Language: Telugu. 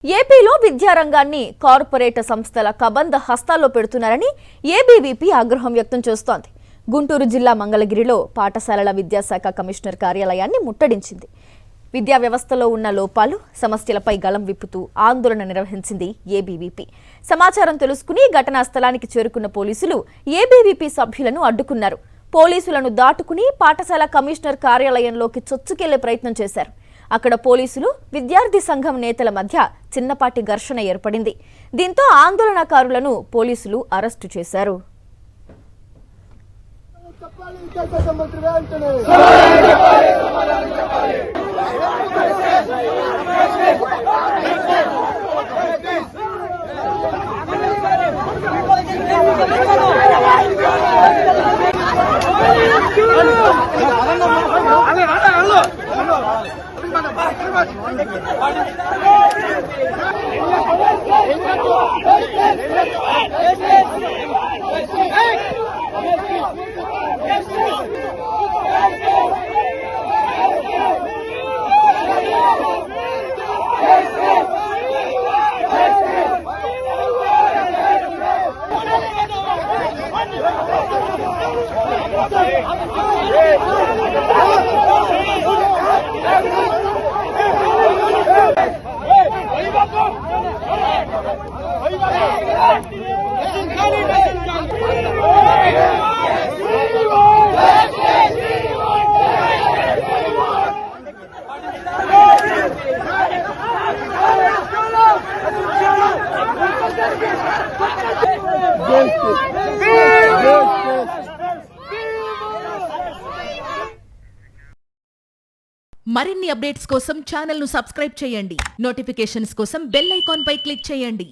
ఏపీలో విద్యారంగాన్ని కార్పొరేట్ సంస్థల కబంధ హస్తాల్లో పెడుతున్నారని ఏబీవీపీ ఆగ్రహం వ్యక్తం చేస్తోంది. గుంటూరు జిల్లా మంగళగిరిలో పాఠశాలల విద్యాశాఖ కమిషనర్ కార్యాలయాన్ని ముట్టడించింది. విద్యా వ్యవస్థలో ఉన్న లోపాలు, సమస్యలపై గళం విప్పుతూ ఆందోళన నిర్వహించింది ఏబీవీపీ. సమాచారం తెలుసుకుని ఘటనా స్థలానికి చేరుకున్న పోలీసులు ఏబీవీపీ సభ్యులను అడ్డుకున్నారు. పోలీసులను దాటుకుని పాఠశాల కమిషనర్ కార్యాలయంలోకి చొచ్చుకెళ్లే ప్రయత్నం చేశారు. అక్కడ పోలీసులు, విద్యార్థి సంఘం నేతల మధ్య చిన్నపాటి ఘర్షణ ఏర్పడింది. దీంతో ఆందోళనకారులను పోలీసులు అరెస్టు చేశారు. మరిన్ని అప్డేట్స్ కోసం ఛానల్ ను సబ్స్క్రైబ్ చేయండి. నోటిఫికేషన్స్ కోసం బెల్ ఐకాన్ పై క్లిక్ చేయండి.